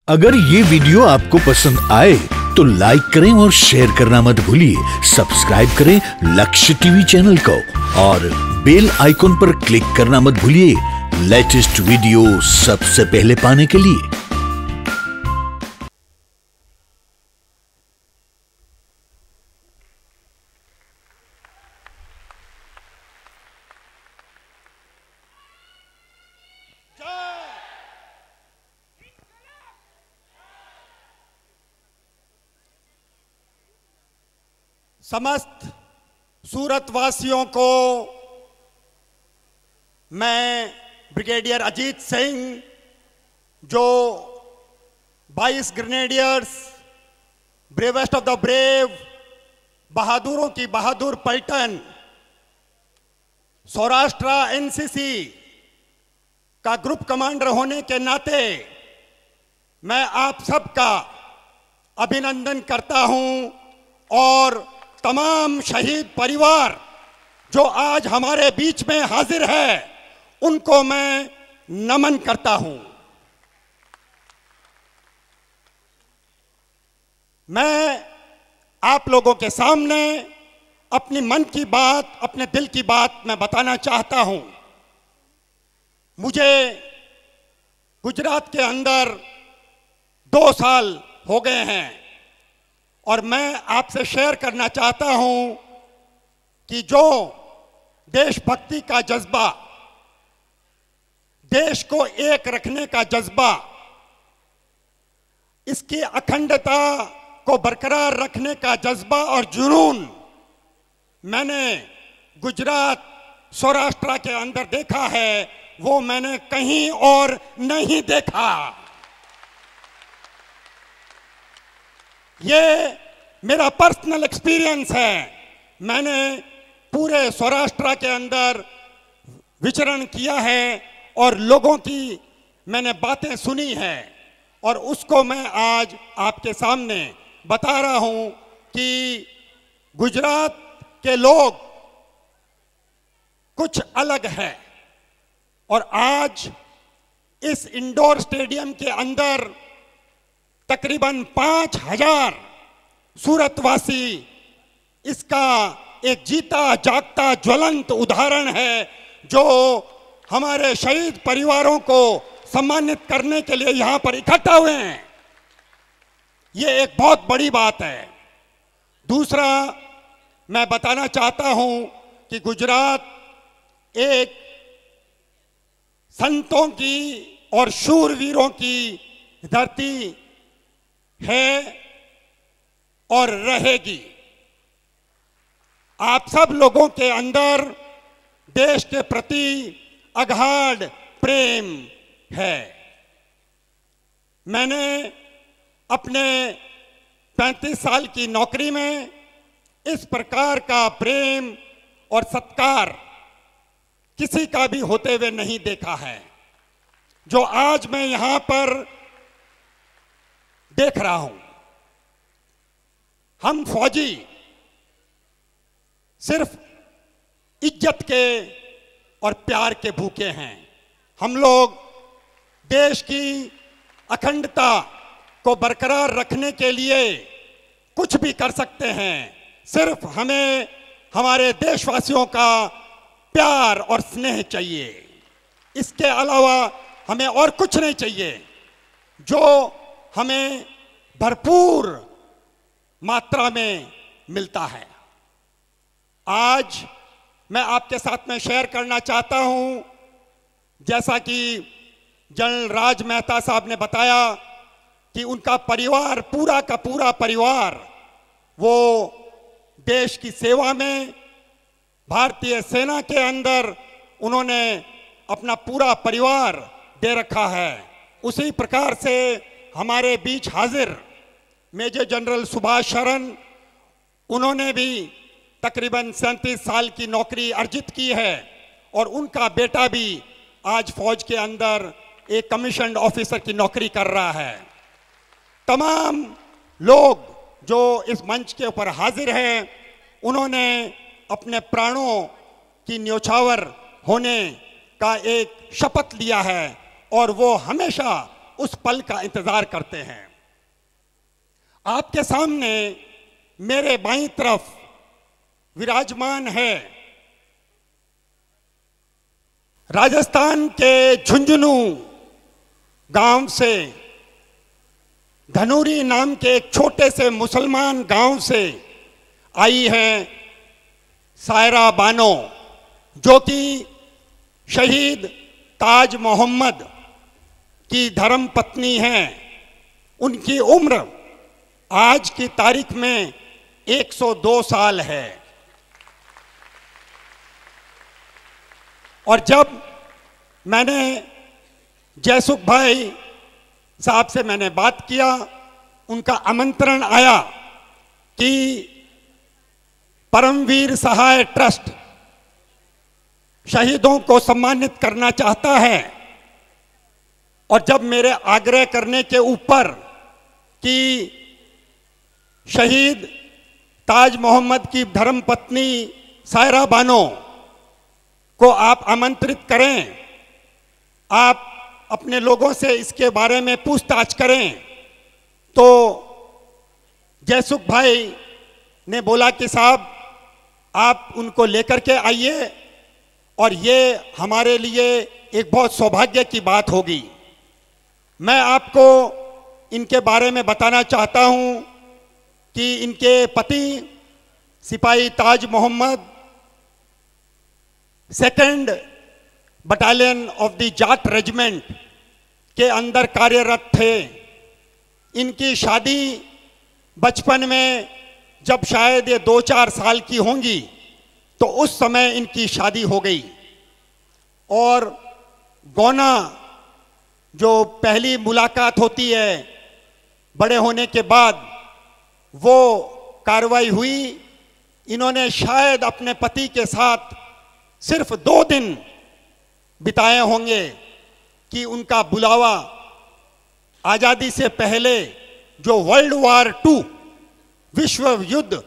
अगर ये वीडियो आपको पसंद आए तो लाइक करें और शेयर करना मत भूलिए। सब्सक्राइब करें लक्ष्य टीवी चैनल को और बेल आइकॉन पर क्लिक करना मत भूलिए लेटेस्ट वीडियो सबसे पहले पाने के लिए। समस्त सूरत वासियों को मैं ब्रिगेडियर अजीत सिंह, जो 22 grenadiers, bravest of the brave, बहादुरों की बहादुर पलटन, सौराष्ट्र एनसीसी का ग्रुप कमांडर होने के नाते मैं आप सबका अभिनंदन करता हूं और तमाम शहीद परिवार जो आज हमारे बीच में हाजिर है उनको मैं नमन करता हूं। मैं आप लोगों के सामने अपनी मन की बात, अपने दिल की बात मैं बताना चाहता हूं। मुझे गुजरात के अंदर 2 साल हो गए हैं और मैं आपसे शेयर करना चाहता हूं कि जो देशभक्ति का जज्बा, देश को एक रखने का जज्बा, इसकी अखंडता को बरकरार रखने का जज्बा और जुनून मैंने गुजरात, सौराष्ट्र के अंदर देखा है, वो मैंने कहीं और नहीं देखा। ये मेरा पर्सनल एक्सपीरियंस है। मैंने पूरे सौराष्ट्र के अंदर विचरण किया है और लोगों की मैंने बातें सुनी है और उसको मैं आज आपके सामने बता रहा हूं कि गुजरात के लोग कुछ अलग है। और आज इस इंडोर स्टेडियम के अंदर तकरीबन 5000 सूरतवासी इसका एक जीता जागता ज्वलंत उदाहरण है, जो हमारे शहीद परिवारों को सम्मानित करने के लिए यहां पर इकट्ठा हुए हैं। यह एक बहुत बड़ी बात है। दूसरा, मैं बताना चाहता हूं कि गुजरात एक संतों की और शूरवीरों की धरती है और रहेगी। आप सब लोगों के अंदर देश के प्रति अगाध प्रेम है। मैंने अपने 35 साल की नौकरी में इस प्रकार का प्रेम और सत्कार किसी का भी होते हुए नहीं देखा है, जो आज मैं यहां पर देख रहा हूं। हम फौजी सिर्फ इज्जत के और प्यार के भूखे हैं। हम लोग देश की अखंडता को बरकरार रखने के लिए कुछ भी कर सकते हैं। सिर्फ हमें हमारे देशवासियों का प्यार और स्नेह चाहिए। इसके अलावा हमें और कुछ नहीं चाहिए, जो हमें भरपूर मात्रा में मिलता है। आज मैं आपके साथ में शेयर करना चाहता हूं, जैसा कि जनरल राज मेहता साहब ने बताया कि उनका परिवार, पूरा का पूरा परिवार, वो देश की सेवा में, भारतीय सेना के अंदर उन्होंने अपना पूरा परिवार दे रखा है। उसी प्रकार से हमारे बीच हाजिर मेजर जनरल सुभाष शरण, उन्होंने भी तकरीबन 37 साल की नौकरी अर्जित की है और उनका बेटा भी आज फौज के अंदर एक कमीशन्ड ऑफिसर की नौकरी कर रहा है। तमाम लोग जो इस मंच के ऊपर हाजिर हैं, उन्होंने अपने प्राणों की न्योछावर होने का एक शपथ लिया है और वो हमेशा उस पल का इंतजार करते हैं। आपके सामने मेरे बाईं तरफ विराजमान है राजस्थान के झुंझुनू गांव से, धनूरी नाम के एक छोटे से मुसलमान गांव से आई हैं सायरा बानो, जो कि शहीद ताज मोहम्मद की धर्म पत्नी हैं। उनकी उम्र आज की तारीख में 102 साल है। और जब मैंने जयसुख भाई साहब से मैंने बात किया, उनका आमंत्रण आया कि परमवीर सहाय ट्रस्ट शहीदों को सम्मानित करना चाहता है, और जब मेरे आग्रह करने के ऊपर कि शहीद ताज मोहम्मद की धर्मपत्नी सायरा बानो को आप आमंत्रित करें, आप अपने लोगों से इसके बारे में पूछताछ करें, तो जयसुख भाई ने बोला कि साहब आप उनको लेकर के आइए, और ये हमारे लिए एक बहुत सौभाग्य की बात होगी। मैं आपको इनके बारे में बताना चाहता हूं कि इनके पति सिपाही Taj Mohammad 2nd battalion of the Jat regiment के अंदर कार्यरत थे। इनकी शादी बचपन में, जब शायद ये 2-4 साल की होंगी, तो उस समय इनकी शादी हो गई। और गौना जो पहली मुलाकात होती है बड़े होने के बाद, वो कार्रवाई हुई। इन्होंने शायद अपने पति के साथ सिर्फ 2 दिन बिताए होंगे कि उनका बुलावा आजादी से पहले जो वर्ल्ड वॉर 2 विश्व युद्ध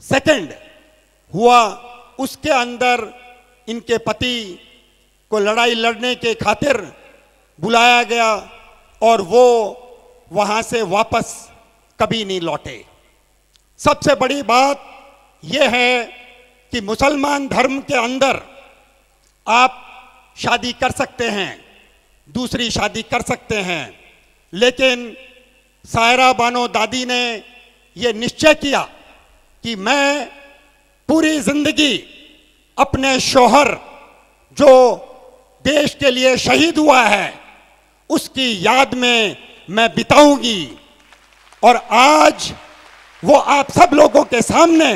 2nd हुआ, उसके अंदर इनके पति को लड़ाई लड़ने के खातिर बुलाया गया, और वो वहां से वापस कभी नहीं लौटे। सबसे बड़ी बात यह है कि मुसलमान धर्म के अंदर आप शादी कर सकते हैं, दूसरी शादी कर सकते हैं, लेकिन सायरा बानो दादी ने यह निश्चय किया कि मैं पूरी जिंदगी अपने शौहर जो देश के लिए शहीद हुआ है उसकी याद में मैं बिताऊंगी। और आज वो आप सब लोगों के सामने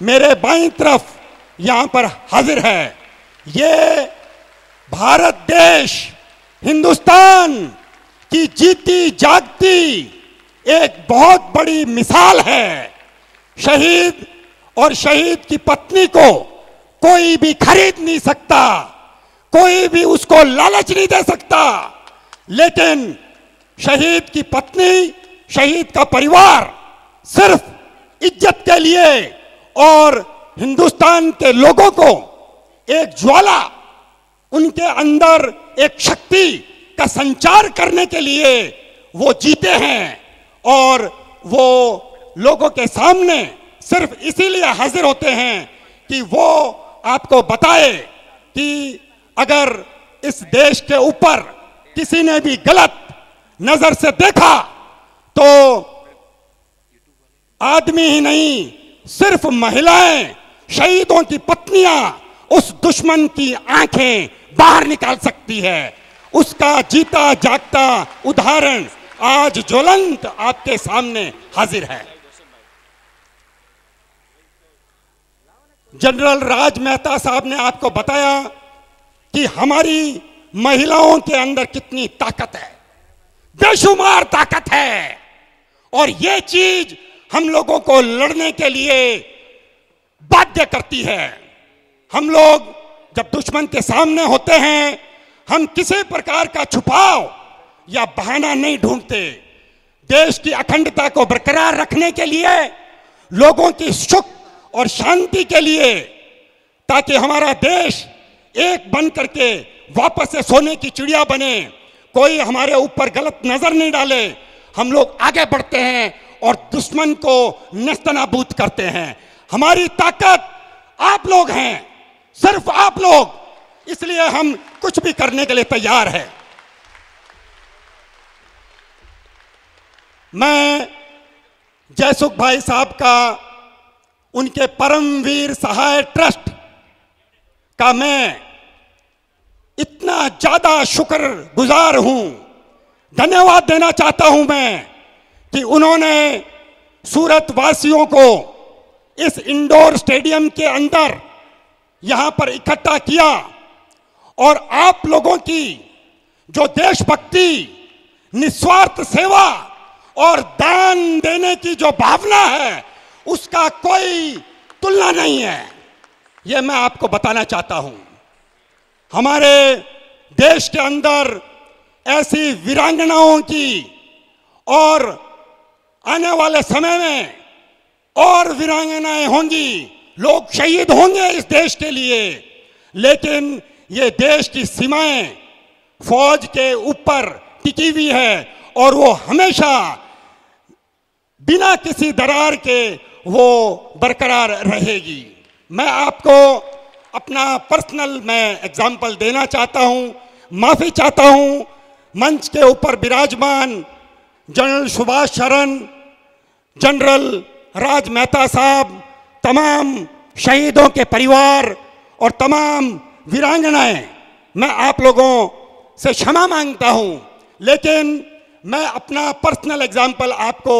मेरे बाईं तरफ यहां पर हाजिर है। ये भारत देश, हिंदुस्तान की जीती जागती एक बहुत बड़ी मिसाल है। शहीद और शहीद की पत्नी को कोई भी खरीद नहीं सकता, कोई भी उसको लालच नहीं दे सकता, लेकिन शहीद की पत्नी, शहीद का परिवार सिर्फ इज्जत के लिए और हिंदुस्तान के लोगों को एक ज्वाला, उनके अंदर एक शक्ति का संचार करने के लिए वो जीते हैं, और वो लोगों के सामने सिर्फ इसीलिए हाजिर होते हैं कि वो आपको बताए कि अगर इस देश के ऊपर किसी ने भी गलत नजर से देखा तो आदमी ही नहीं, सिर्फ महिलाएं, शहीदों की पत्नियां उस दुश्मन की आंखें बाहर निकाल सकती है। उसका जीता जागता उदाहरण आज ज्वलंत आपके सामने हाजिर है। जनरल राज मेहता साहब ने आपको बताया कि हमारी महिलाओं के अंदर कितनी ताकत है, बेशुमार ताकत है, और ये चीज हम लोगों को लड़ने के लिए बाध्य करती है। हम लोग जब दुश्मन के सामने होते हैं, हम किसी प्रकार का छुपाव या बहाना नहीं ढूंढते। देश की अखंडता को बरकरार रखने के लिए, लोगों की सुख और शांति के लिए, ताकि हमारा देश एक बन करके वापस से सोने की चिड़िया बने, कोई हमारे ऊपर गलत नजर नहीं डाले, हम लोग आगे बढ़ते हैं और दुश्मन को नेस्तनाबूद करते हैं। हमारी ताकत आप लोग हैं, सिर्फ आप लोग, इसलिए हम कुछ भी करने के लिए तैयार हैं। मैं जयसुख भाई साहब का, उनके परमवीर सहाय ट्रस्ट का मैं इतना ज्यादा शुक्रगुजार हूं, धन्यवाद देना चाहता हूं मैं कि उन्होंने सूरत वासियों को इस इंडोर स्टेडियम के अंदर यहां पर इकट्ठा किया और आप लोगों की जो देशभक्ति, निस्वार्थ सेवा और दान देने की जो भावना है, उसका कोई तुलना नहीं है। यह मैं आपको बताना चाहता हूं। हमारे देश के अंदर ऐसी वीरांगनाओं की और आने वाले समय में और वीरांगनाएं होंगी, लोग शहीद होंगे इस देश के लिए, लेकिन ये देश की सीमाएं फौज के ऊपर टिकी हुई है और वो हमेशा बिना किसी दरार के वो बरकरार रहेगी। मैं आपको अपना पर्सनल एग्जाम्पल देना चाहता हूं, माफी चाहता हूं। मंच के ऊपर विराजमान जनरल सुभाष शरण, जनरल राज मेहता साहब, तमाम शहीदों के परिवार और तमाम वीरांगनाएं, मैं आप लोगों से क्षमा मांगता हूं, लेकिन मैं अपना पर्सनल एग्जाम्पल आपको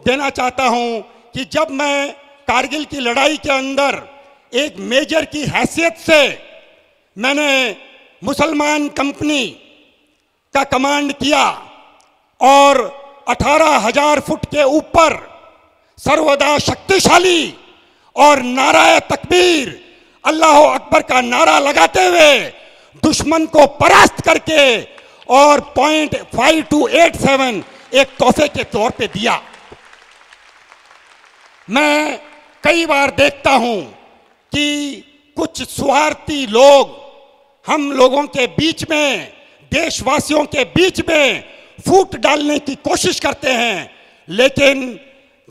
देना चाहता हूं कि जब मैं कारगिल की लड़ाई के अंदर एक मेजर की हैसियत से मैंने मुसलमान कंपनी का कमांड किया और 18,000 फुट के ऊपर सर्वदा शक्तिशाली और नाराए तकबीर, अल्लाह अकबर का नारा लगाते हुए दुश्मन को परास्त करके और .5287 एक तोहफे के तौर पे दिया। मैं कई बार देखता हूं कि कुछ स्वार्थी लोग हम लोगों के बीच में, देशवासियों के बीच में फूट डालने की कोशिश करते हैं, लेकिन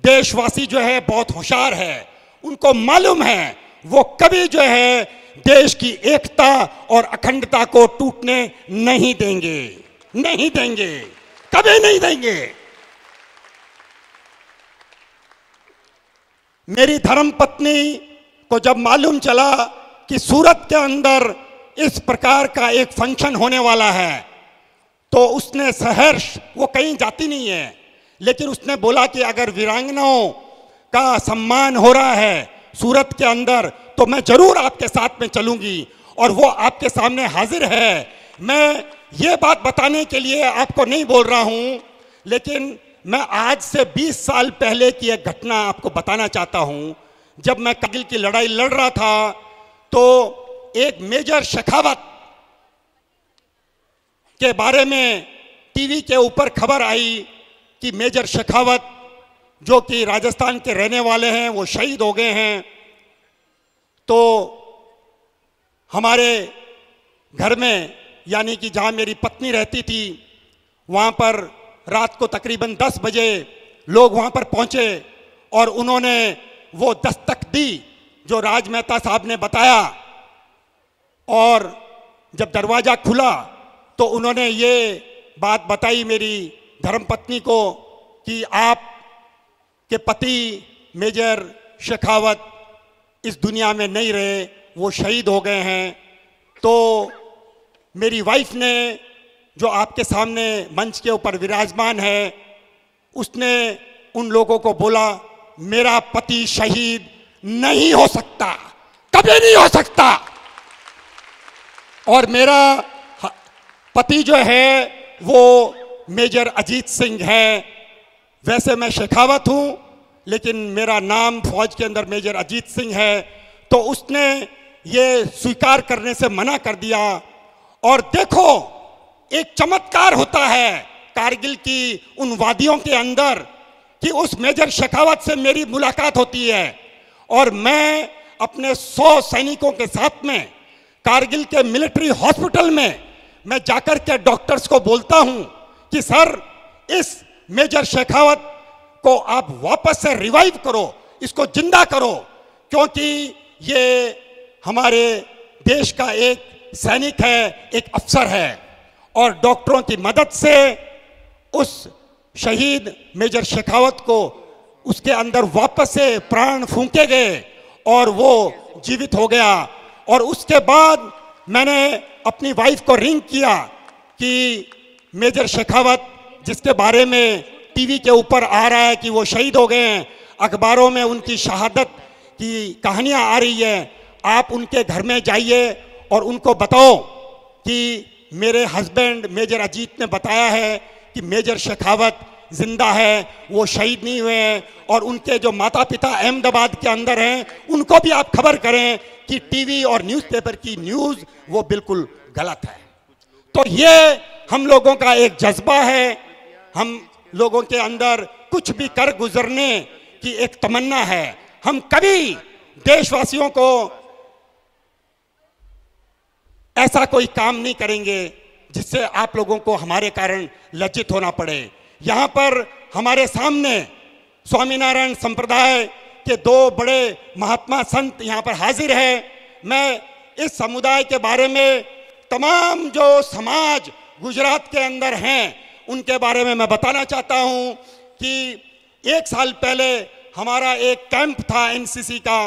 देशवासी जो है बहुत होशियार है, उनको मालूम है वो कभी जो है देश की एकता और अखंडता को टूटने नहीं देंगे, नहीं देंगे, कभी नहीं देंगे। मेरी धर्मपत्नी को जब मालूम चला कि सूरत के अंदर इस प्रकार का एक फंक्शन होने वाला है, तो उसने सहर्ष, वो कहीं जाती नहीं है, लेकिन उसने बोला कि अगर वीरांगनाओं का सम्मान हो रहा है सूरत के अंदर तो मैं जरूर आपके साथ में चलूंगी, और वो आपके सामने हाजिर है। मैं ये बात बताने के लिए आपको नहीं बोल रहा हूं, लेकिन मैं आज से 20 साल पहले की एक घटना आपको बताना चाहता हूं। जब मैं कारगिल की लड़ाई लड़ रहा था तो एक मेजर शेखावत के बारे में टीवी के ऊपर खबर आई कि मेजर शेखावत जो कि राजस्थान के रहने वाले हैं वो शहीद हो गए हैं। तो हमारे घर में, यानी कि जहां मेरी पत्नी रहती थी, वहां पर रात को तकरीबन 10 बजे लोग वहां पर पहुंचे और उन्होंने वो दस्तक दी जो राज मेहता साहब ने बताया, और जब दरवाजा खुला तो उन्होंने ये बात बताई मेरी धर्मपत्नी को कि आप के पति मेजर शेखावत इस दुनिया में नहीं रहे, वो शहीद हो गए हैं। तो मेरी वाइफ ने, जो आपके सामने मंच के ऊपर विराजमान है, उसने उन लोगों को बोला मेरा पति शहीद नहीं हो सकता, कभी नहीं हो सकता, और मेरा पति जो है वो मेजर अजीत सिंह है। वैसे मैं शेखावत हूं, लेकिन मेरा नाम फौज के अंदर मेजर अजीत सिंह है। तो उसने ये स्वीकार करने से मना कर दिया। और देखो, एक चमत्कार होता है कारगिल की उन वादियों के अंदर कि उस मेजर शेखावत से मेरी मुलाकात होती है, और मैं अपने 100 सैनिकों के साथ में कारगिल के मिलिट्री हॉस्पिटल में मैं जाकर के डॉक्टर्स को बोलता हूं कि सर इस मेजर शेखावत को आप वापस से रिवाइव करो, इसको जिंदा करो, क्योंकि ये हमारे देश का एक सैनिक है, एक अफसर है। और डॉक्टरों की मदद से उस शहीद मेजर शेखावत को उसके अंदर वापस से प्राण फूंके गए और वो जीवित हो गया। और उसके बाद मैंने अपनी वाइफ को रिंग किया कि मेजर शेखावत जिसके बारे में टीवी के ऊपर आ रहा है कि वो शहीद हो गए हैं, अखबारों में उनकी शहादत की कहानियां आ रही है, आप उनके घर में जाइए और उनको बताओ कि मेरे हस्बैंड मेजर अजीत ने बताया है कि मेजर शेखावत जिंदा है, वो शहीद नहीं हुए हैं। और उनके जो माता पिता अहमदाबाद के अंदर हैं उनको भी आप खबर करें कि टीवी और न्यूज़पेपर की न्यूज़ वो बिल्कुल गलत है। तो ये हम लोगों का एक जज्बा है, हम लोगों के अंदर कुछ भी कर गुजरने की एक तमन्ना है। हम कभी देशवासियों को ऐसा कोई काम नहीं करेंगे जिससे आप लोगों को हमारे कारण लज्जित होना पड़े। यहाँ पर हमारे सामने स्वामीनारायण संप्रदाय के दो बड़े महात्मा संत यहाँ पर हाजिर हैं। मैं इस समुदाय के बारे में तमाम जो समाज गुजरात के अंदर हैं उनके बारे में मैं बताना चाहता हूँ कि 1 साल पहले हमारा एक कैंप था एनसीसी का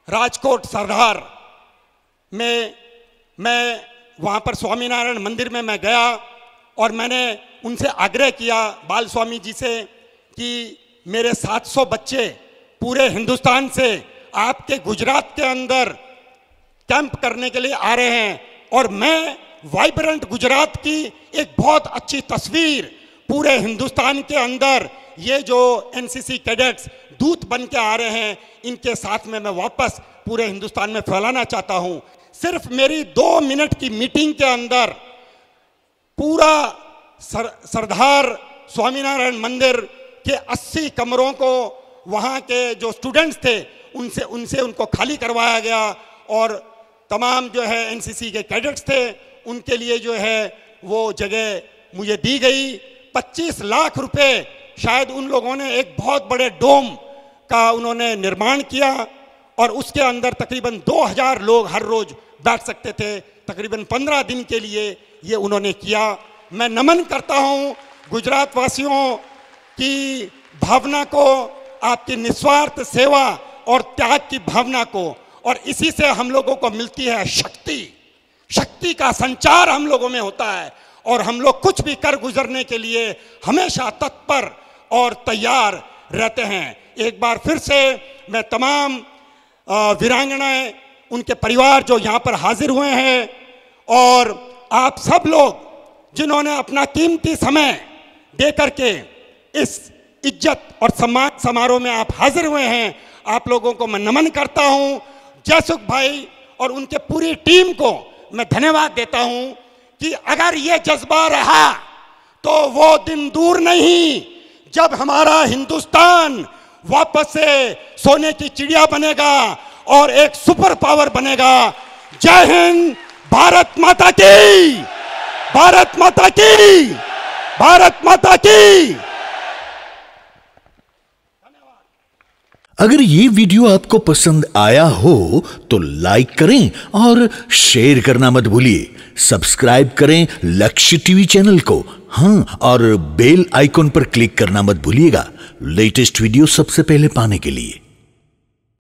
राजकोट सरदार में। मैं वहाँ पर स्वामीनारायण मंदिर में मैं गया और मैंने उनसे आग्रह किया बाल स्वामी जी से कि मेरे 700 बच्चे पूरे हिंदुस्तान से आपके गुजरात के अंदर कैंप करने के लिए आ रहे हैं और मैं वाइब्रेंट गुजरात की एक बहुत अच्छी तस्वीर पूरे हिंदुस्तान के अंदर ये जो एनसीसी कैडेट्स दूत बन के आ रहे हैं इनके साथ में मैं वापस पूरे हिंदुस्तान में फैलाना चाहता हूँ। सिर्फ मेरी 2 मिनट की मीटिंग के अंदर पूरा सरदार स्वामीनारायण मंदिर के 80 कमरों को वहाँ के जो स्टूडेंट्स थे उनसे उनको खाली करवाया गया और तमाम जो है एनसीसी के कैडेट्स थे उनके लिए जो है वो जगह मुझे दी गई। 25 लाख रुपए शायद उन लोगों ने एक बहुत बड़े डोम का उन्होंने निर्माण किया और उसके अंदर तकरीबन 2000 लोग हर रोज बैठ सकते थे। तकरीबन 15 दिन के लिए ये उन्होंने किया। मैं नमन करता हूँ गुजरात वासियों की भावना को, आपकी निस्वार्थ सेवा और त्याग की भावना को, और इसी से हम लोगों को मिलती है शक्ति। शक्ति का संचार हम लोगों में होता है और हम लोग कुछ भी कर गुजरने के लिए हमेशा तत्पर और तैयार रहते हैं। एक बार फिर से मैं तमाम वीरांगनाएं, उनके परिवार जो यहाँ पर हाजिर हुए हैं और आप सब लोग जिन्होंने अपना कीमती समय दे करके इस इज्जत और सम्मान समारोह में आप हाजिर हुए हैं, आप लोगों को मैं नमन करता हूँ। जयसुख भाई और उनके पूरी टीम को मैं धन्यवाद देता हूँ कि अगर ये जज्बा रहा तो वो दिन दूर नहीं जब हमारा हिंदुस्तान वापस से सोने की चिड़िया बनेगा और एक सुपर पावर बनेगा। जय हिंद, भारत माता की, भारत माता की, भारत माता की। अगर ये वीडियो आपको पसंद आया हो तो लाइक करें और शेयर करना मत भूलिए। सब्सक्राइब करें लक्ष्य टीवी चैनल को, हाँ, और बेल आइकॉन पर क्लिक करना मत भूलिएगा लेटेस्ट वीडियो सबसे पहले पाने के लिए।